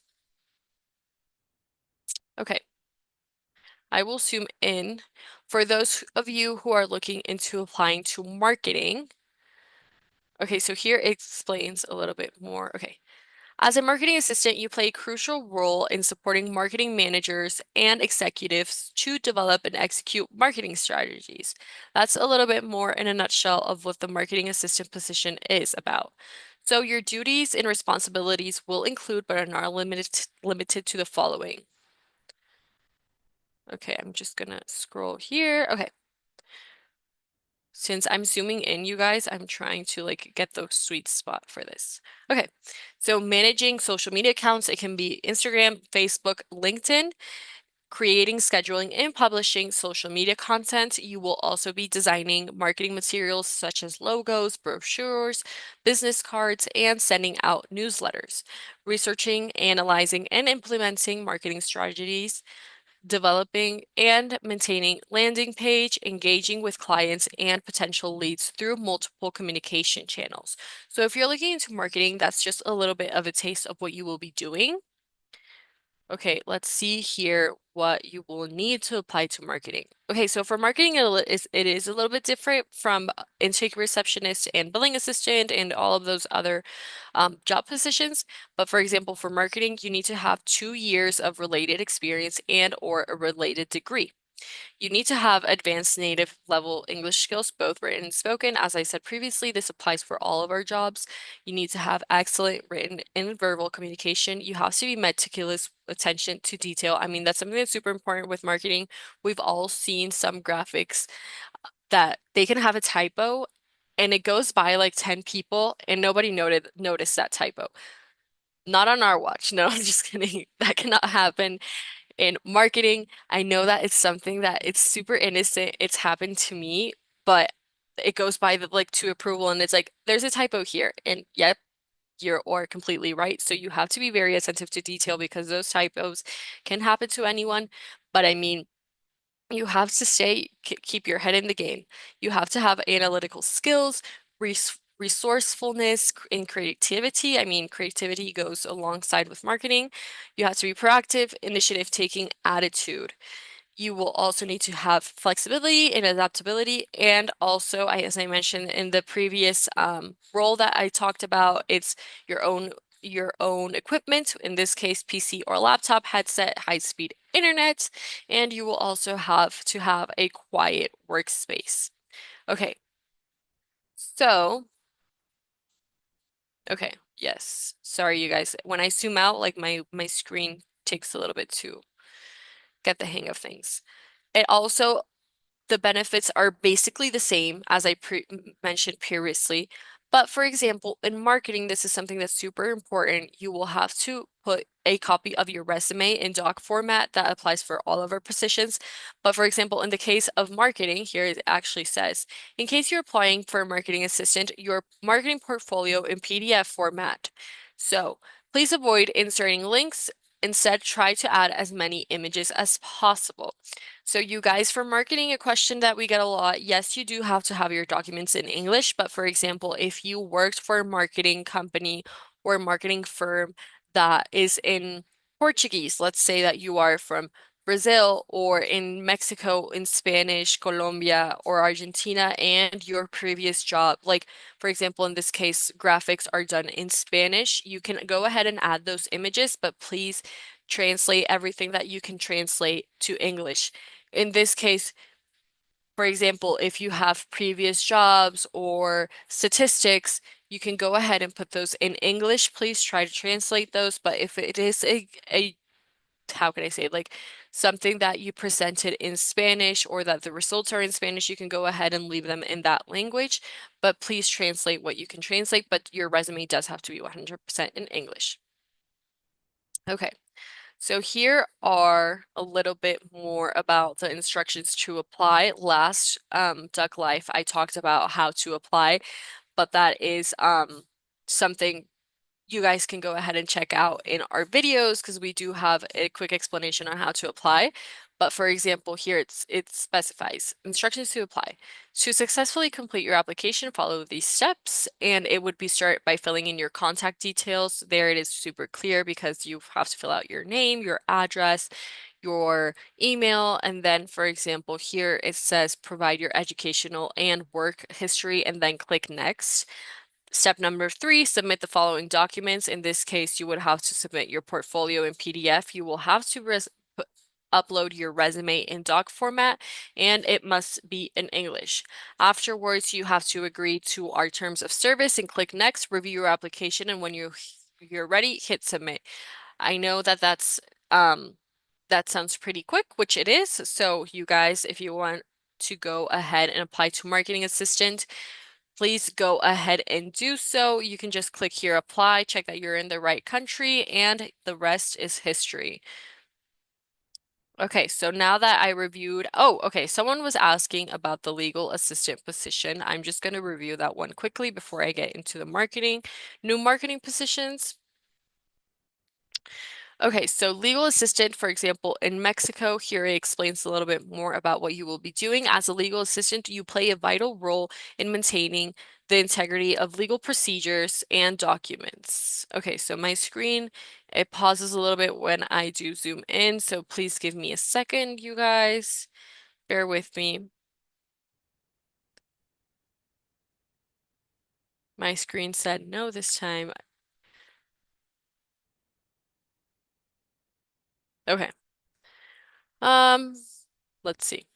Okay, I will zoom in. For those of you who are looking into applying to marketing, okay, so here it explains a little bit more. Okay. As a marketing assistant, you play a crucial role in supporting marketing managers and executives to develop and execute marketing strategies. That's a little bit more in a nutshell of what the marketing assistant position is about. So your duties and responsibilities will include, but are not limited to the following. Okay, I'm just gonna scroll here. Okay. Since I'm zooming in, you guys, I'm trying to like get the sweet spot for this. Okay, so managing social media accounts, it can be Instagram, Facebook, LinkedIn, creating, scheduling, and publishing social media content. You will also be designing marketing materials such as logos, brochures, business cards, and sending out newsletters, researching, analyzing, and implementing marketing strategies, developing and maintaining landing page, engaging with clients and potential leads through multiple communication channels. So if you're looking into marketing, that's just a little bit of a taste of what you will be doing. Okay, let's see here what you will need to apply to marketing. Okay, so for marketing, it is a little bit different from intake receptionist and billing assistant and all of those other job positions. But for example, for marketing, you need to have 2 years of related experience and or a related degree. You need to have advanced native level English skills, both written and spoken. As I said previously, this applies for all of our jobs. You need to have excellent written and verbal communication. You have to be meticulous attention to detail. I mean, that's something that's super important with marketing. We've all seen some graphics that they can have a typo and it goes by like 10 people and nobody noticed that typo. Not on our watch. No, I'm just kidding. That cannot happen in marketing. I know that it's something that it's super innocent. It's happened to me, but it goes by the like to approval and it's like there's a typo here. And yep, you're or completely right. So you have to be very attentive to detail because those typos can happen to anyone. But I mean, you have to keep your head in the game. You have to have analytical skills, resourcefulness, and creativity. I mean, creativity goes alongside with marketing. You have to be proactive, initiative taking attitude. You will also need to have flexibility and adaptability. And also, as I mentioned in the previous role that I talked about, it's your own your own equipment, in this case, PC or laptop, headset, high-speed internet, and you will also have to have a quiet workspace. Okay, so, okay, yes. Sorry, you guys. When I zoom out, like my screen takes a little bit to get the hang of things. It also the benefits are basically the same as I mentioned previously. But for example, in marketing, this is something that's super important. You will have to put a copy of your resume in doc format that applies for all of our positions. But for example, in the case of marketing, here it actually says, in case you're applying for a marketing assistant, your marketing portfolio in PDF format. So please avoid inserting links. Instead, try to add as many images as possible. So you guys, for marketing, a question that we get a lot, yes, you do have to have your documents in English, but for example, if you worked for a marketing company or a marketing firm that is in Portuguese, let's say that you are from Brazil or in Mexico in Spanish, Colombia or Argentina, and your previous job, like for example, in this case, graphics are done in Spanish, you can go ahead and add those images, but please translate everything that you can translate to English. In this case, for example, if you have previous jobs or statistics, you can go ahead and put those in English. Please try to translate those. But if it is a how can I say it, like something that you presented in Spanish or that the results are in Spanish, you can go ahead and leave them in that language. But please translate what you can translate, but your resume does have to be 100% in English. Okay. So here are a little bit more about the instructions to apply. Last Duck Life, I talked about how to apply, but that is something you guys can go ahead and check out in our videos because we do have a quick explanation on how to apply. But for example, here it specifies instructions to apply. To successfully complete your application, follow these steps, and it would be start by filling in your contact details. There it is super clear because you have to fill out your name, your address, your email, and then for example, here it says provide your educational and work history and then click next. Step number 3, submit the following documents. In this case, you would have to submit your portfolio in PDF. You will have to upload your resume in doc format, and it must be in English. Afterwards, you have to agree to our terms of service and click next, review your application, and when you're ready, hit submit. I know that that sounds pretty quick, which it is. So you guys, if you want to go ahead and apply to marketing assistant, please go ahead and do so. You can just click here, apply, check that you're in the right country, and the rest is history. Okay, so now that I reviewed, oh, okay, someone was asking about the legal assistant position. I'm just going to review that one quickly before I get into the new marketing positions. Okay, so legal assistant, for example, in Mexico, here it explains a little bit more about what you will be doing. As a legal assistant, you play a vital role in maintaining the integrity of legal procedures and documents. Okay, so my screen, it pauses a little bit when I do zoom in, so please give me a second, you guys. Bear with me. My screen said no this time. Okay. Um, let's see.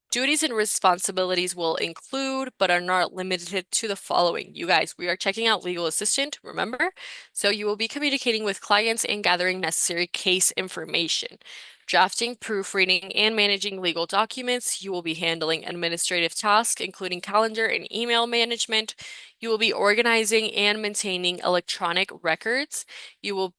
Duties and responsibilities will include, but are not limited to the following. You guys, we are checking out legal assistant, remember? So you will be communicating with clients and gathering necessary case information, drafting, proofreading, and managing legal documents. You will be handling administrative tasks, including calendar and email management. You will be organizing and maintaining electronic records. You will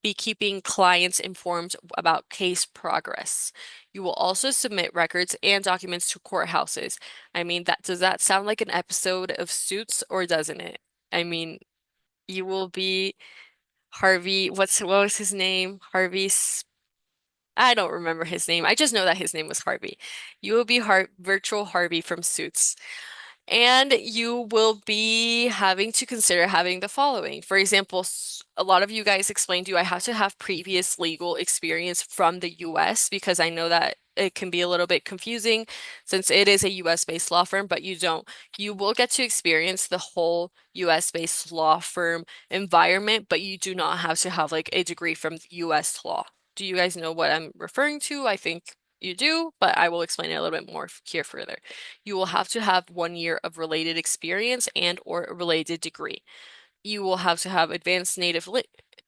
be keeping clients informed about case progress. You will also submit records and documents to courthouses. I mean, that does that sound like an episode of Suits or doesn't it? I mean, you will be Harvey, what was his name? I don't remember his name. I just know that his name was Harvey. You will be virtual Harvey from Suits. And you will be having to consider having the following. For example, a lot of you guys explained, do I have to have previous legal experience from the US? Because I know that it can be a little bit confusing since it is a US based law firm, but you will get to experience the whole US based law firm environment, but you do not have to have like a degree from US law. Do you guys know what I'm referring to? I think you do, but I will explain it a little bit more here further. You will have to have 1 year of related experience and or a related degree. You will have to have advanced native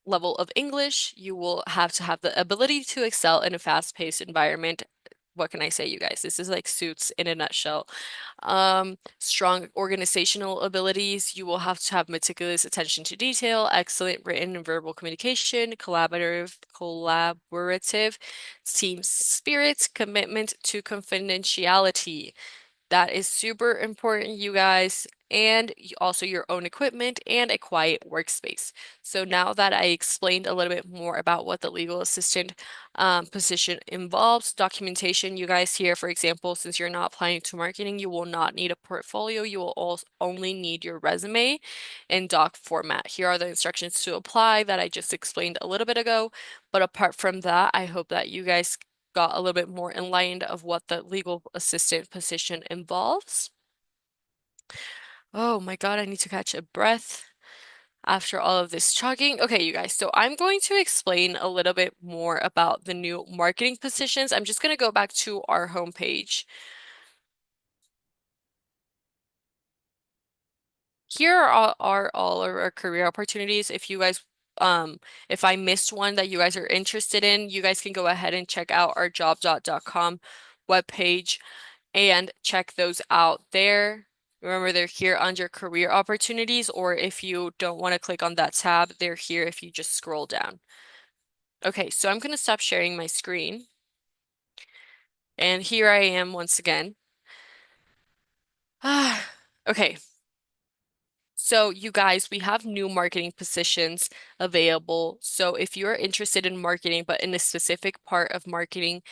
level of English. You will have to have the ability to excel in a fast-paced environment. What can I say, you guys? This is like Suits in a nutshell. Strong organizational abilities. You will have to have meticulous attention to detail, excellent written and verbal communication, collaborative team spirit, commitment to confidentiality. That is super important, you guys, and also your own equipment and a quiet workspace. So now that I explained a little bit more about what the legal assistant position involves, documentation, you guys here, for example, since you're not applying to marketing, you will not need a portfolio. You will also only need your resume in doc format. Here are the instructions to apply that I just explained a little bit ago. But apart from that, I hope that you guys got a little bit more enlightened of what the legal assistant position involves. Oh my God, I need to catch a breath after all of this talking. Okay, you guys, so I'm going to explain a little bit more about the new marketing positions. I'm just going to go back to our homepage. Here are all of our career opportunities. If you guys, if I missed one that you guys are interested in, you guys can go ahead and check out our jobs.com webpage and check those out there. Remember, they're here under career opportunities, or if you don't want to click on that tab, they're here if you just scroll down. Okay, so I'm going to stop sharing my screen. And here I am once again. Okay, so you guys, we have new marketing positions available. So if you're interested in marketing, but in a specific part of marketing,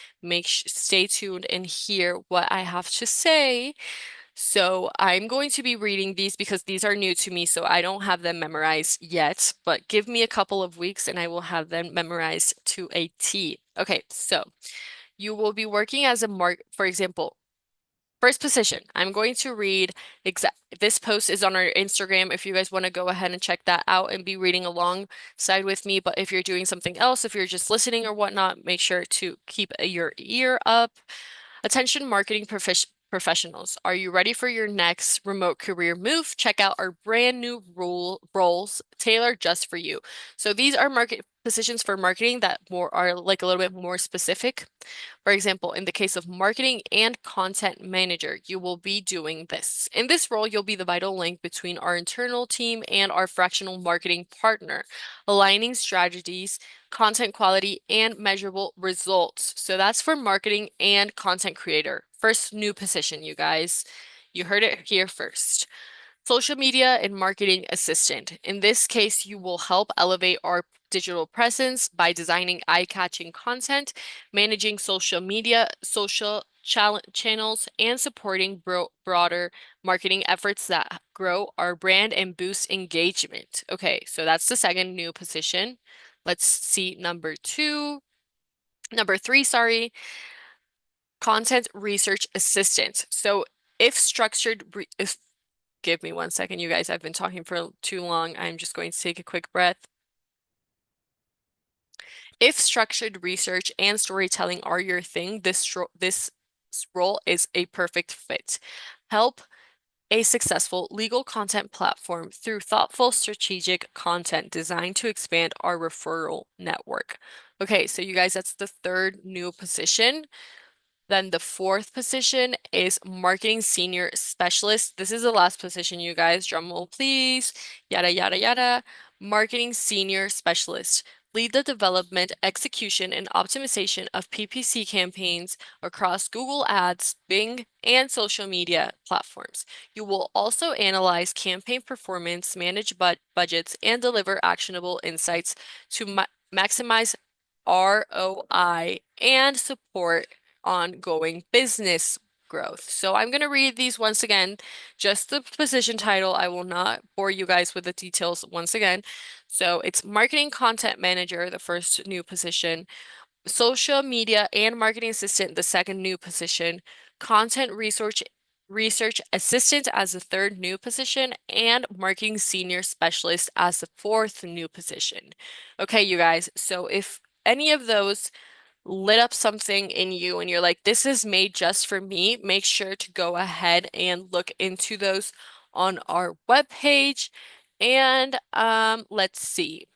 stay tuned and hear what I have to say. So I'm going to be reading these because these are new to me, so I don't have them memorized yet, but give me a couple of weeks and I will have them memorized to a T. Okay, so you will be working as for example, first position. I'm going to read exact this post is on our Instagram if you guys want to go ahead and check that out and be reading alongside with me. But if you're doing something else, if you're just listening or whatnot, make sure to keep your ear up. Attention marketing professionals, are you ready for your next remote career move? Check out our brand new roles tailored just for you. So these are market positions for marketing that more are like a little bit more specific. For example, in the case of marketing and content manager, you will be doing this. In this role, you'll be the vital link between our internal team and our fractional marketing partner, aligning strategies, content quality, and measurable results. So that's for marketing and content creator. First new position, you guys. You heard it here first. Social media and marketing assistant. In this case, you will help elevate our digital presence by designing eye-catching content, managing social media, channels, and supporting broader marketing efforts that grow our brand and boost engagement. Okay, so that's the second new position. Let's see number three, sorry, content research assistant. So if give me 1 second, you guys. I've been talking for too long. I'm just going to take a quick breath. If structured research and storytelling are your thing, this role is a perfect fit. Help a successful legal content platform through thoughtful, strategic content designed to expand our referral network. Okay, so you guys, that's the third new position. Then the fourth position is marketing senior specialist. This is the last position, you guys. Drum roll, please. Yada, yada, yada. Marketing senior specialist. Lead the development, execution, and optimization of PPC campaigns across Google Ads, Bing, and social media platforms. You will also analyze campaign performance, manage budgets, and deliver actionable insights to maximize ROI and support ongoing business growth. So I'm going to read these once again, just the position title. I will not bore you guys with the details once again. So it's marketing content manager, the first new position. social media and marketing assistant, the second new position, content research assistant as the third new position, and marketing senior specialist as the fourth new position. Okay, you guys, so if any of those lit up something in you and you're like, this is made just for me, make sure to go ahead and look into those on our webpage. And let's see.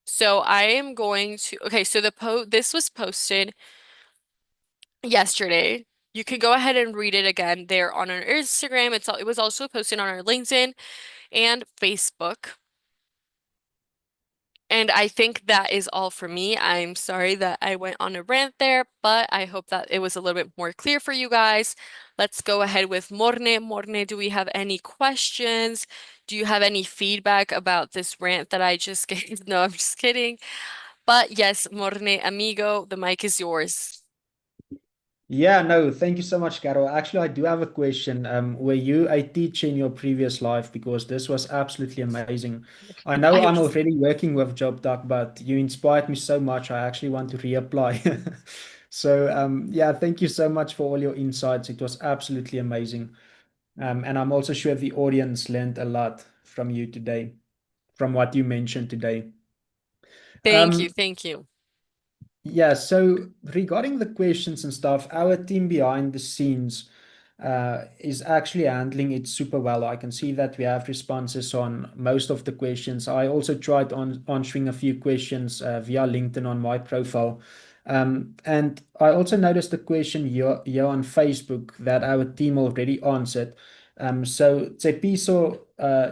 So I am going to, okay, so this was posted yesterday. You can go ahead and read it again there on our Instagram. It was also posted on our LinkedIn and Facebook. And I think that is all for me. I'm sorry that I went on a rant there, but I hope that it was a little bit more clear for you guys. Let's go ahead with Morne. Morne, do we have any questions? Do you have any feedback about this rant that I just gave? No, I'm just kidding. But yes, Morne, amigo, the mic is yours. Yeah, no, thank you so much, Carol. Actually, I do have a question. Were you a teacher in your previous life? Because this was absolutely amazing. I know I I'm was already working with JobDoc, but you inspired me so much. I actually want to reapply. So, yeah, thank you so much for all your insights. It was absolutely amazing. And I'm also sure the audience learned a lot from you today, from what you mentioned today. Thank you, Um, thank you. Yeah, so regarding the questions and stuff, our team behind the scenes is actually handling it super well. I can see that we have responses on most of the questions. I also tried on answering a few questions via LinkedIn on my profile. And I also noticed a question here on Facebook that our team already answered. So Tsepiso,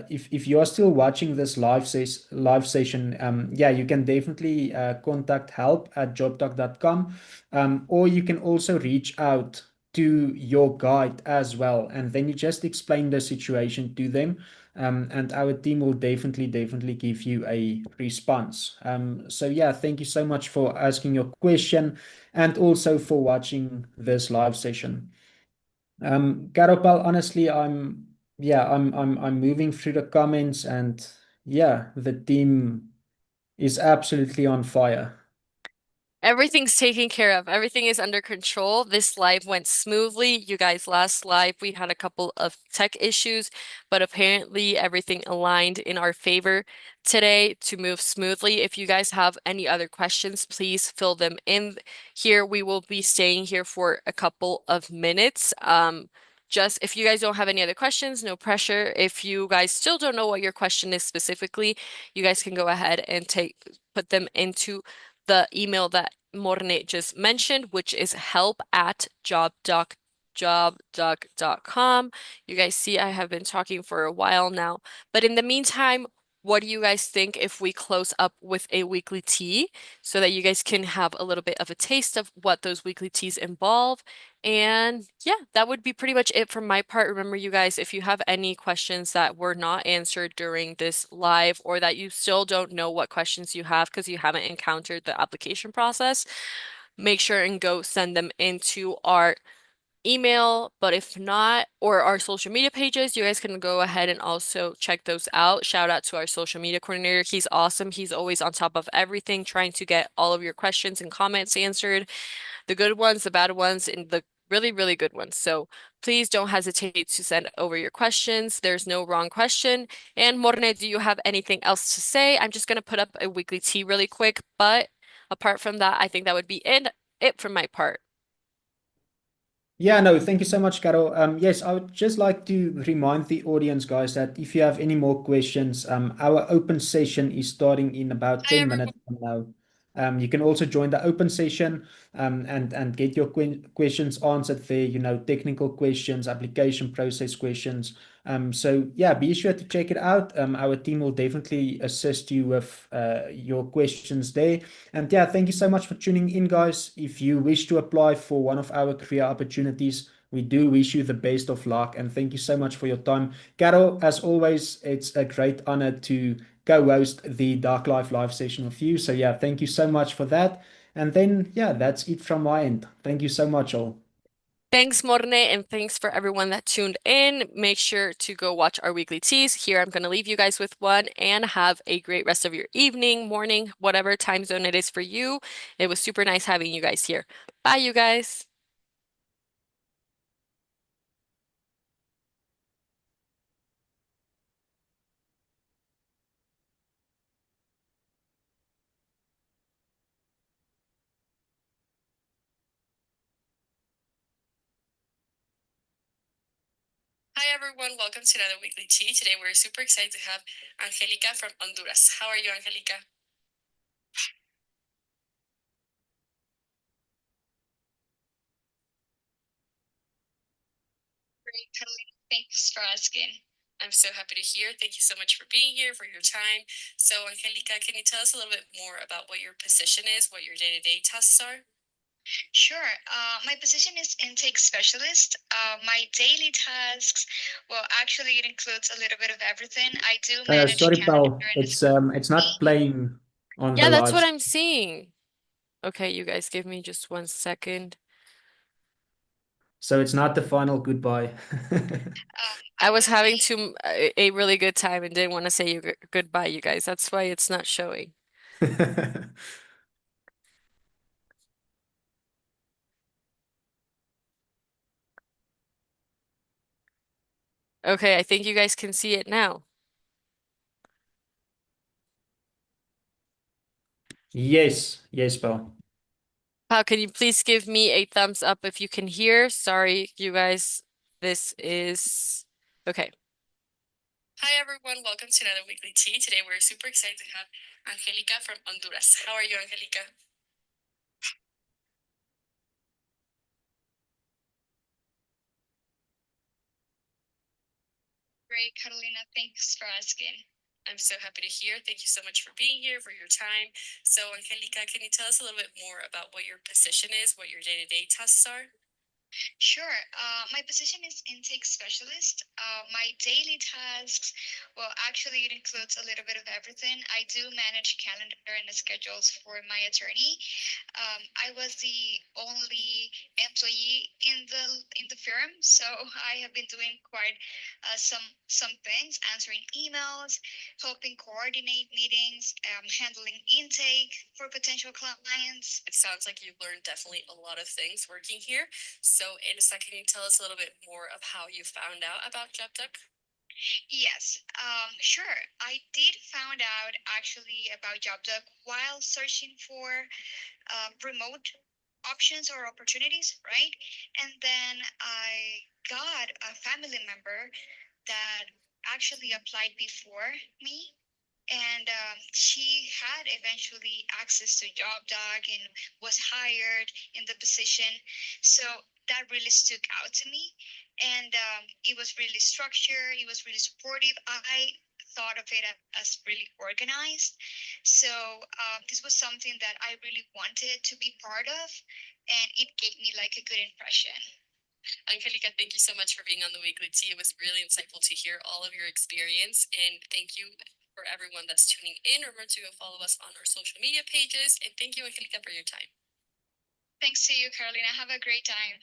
if you are still watching this live session, yeah, you can definitely contact help@jobtalk.com, or you can also reach out to your guide as well, and then you just explain the situation to them, and our team will definitely give you a response. So yeah, thank you so much for asking your question and also for watching this live session. Garopal, honestly, I'm moving through the comments and yeah, the team is absolutely on fire. Everything's taken care of. Everything is under control. This live went smoothly. You guys, last live, we had a couple of tech issues, but apparently everything aligned in our favor today to move smoothly. If you guys have any other questions, please fill them in here. We will be staying here for a couple of minutes. Just if you guys don't have any other questions, no pressure. If you guys still don't know what your question is specifically, you guys can go ahead and put them into the email that Morne just mentioned, which is help@jobdoc.com. You guys see, I have been talking for a while now. But in the meantime, what do you guys think if we close up with a weekly tea so that you guys can have a little bit of a taste of what those weekly teas involve? And yeah, that would be pretty much it from my part. Remember, you guys, if you have any questions that were not answered during this live or that you still don't know what questions you have because you haven't encountered the application process, make sure and go send them into our email. But if not, or our social media pages, you guys can go ahead and also check those out. Shout out to our social media coordinator. He's awesome. He's always on top of everything, trying to get all of your questions and comments answered, the good ones, the bad ones, and the really, really good ones. So please don't hesitate to send over your questions. There's no wrong question. And Morne, do you have anything else to say? I'm just going to put up a weekly tea really quick, but apart from that, I think that would be it from my part. Yeah, no, thank you so much, Carol. Yes, I would just like to remind the audience, guys, that if you have any more questions, our open session is starting in about Hi, 10 everyone. minutes from now. You can also join the open session and get your questions answered there, technical questions, application process questions. So yeah, be sure to check it out. Our team will definitely assist you with your questions there. And yeah, thank you so much for tuning in, guys. If you wish to apply for one of our career opportunities, we do wish you the best of luck. And thank you so much for your time. Carol, as always, it's a great honor to co-host the Dark Life live session with you. So yeah, thank you so much for that. And then, yeah, that's it from my end. Thank you so much, all. Thanks, Morne, and thanks for everyone that tuned in. Make sure to go watch our weekly teas. Here, I'm going to leave you guys with one and have a great rest of your evening, morning, whatever time zone it is for you. It was super nice having you guys here. Bye, you guys. Hi, everyone. Welcome to another weekly tea. Today, we're super excited to have Angelica from Honduras. How are you, Angelica? Great, Catalina. Thanks for asking. I'm so happy to hear. Thank you so much for being here, for your time. So, Angelica, can you tell us a little bit more about what your position is, what your day-to-day tasks are? Sure. My position is intake specialist. My daily tasks, well, actually, it includes a little bit of everything. I do manage Sorry, calendar pal. and It's not playing on the Yeah, that's live. what I'm seeing. Okay, you guys give me just 1 second. So it's not the final goodbye. I was having a really good time and didn't want to say goodbye, you guys. That's why it's not showing. Okay, I think you guys can see it now. Yes, yes, pal. How can you please give me a thumbs up if you can hear? Sorry, you guys. This is okay. Hi, everyone. Welcome to another weekly tea. Today, we're super excited to have Angelica from Honduras. How are you, Angelica? Great, Catalina. Thanks for asking. I'm so happy to hear. Thank you so much for being here, for your time. So, Angelica, can you tell us a little bit more about what your position is, what your day-to-day tasks are? Sure. My position is intake specialist. My daily tasks, well, actually, it includes a little bit of everything. I do manage calendar and schedules for my attorney. I was the only employee in the firm, so I have been doing quite some things, answering emails, helping coordinate meetings, handling intake for potential clients. It sounds like you've learned definitely a lot of things working here. So, in a second, can you tell us a little bit more of how you found out about JobDuck? Yes, sure. I did found out actually about JobDuck while searching for remote options or opportunities, right? And then I got a family member that actually applied before me, and she had eventually access to JobDoc and was hired in the position. So that really stuck out to me, and it was really structured. It was really supportive. I thought of it as really organized. So this was something that I really wanted to be part of, and it gave me like a good impression. Angelica, thank you so much for being on the weekly tea. It was really insightful to hear all of your experience. And thank you for everyone that's tuning in. Remember to go follow us on our social media pages. And thank you, Angelica, for your time. Thanks to you, Carolina. Have a great time.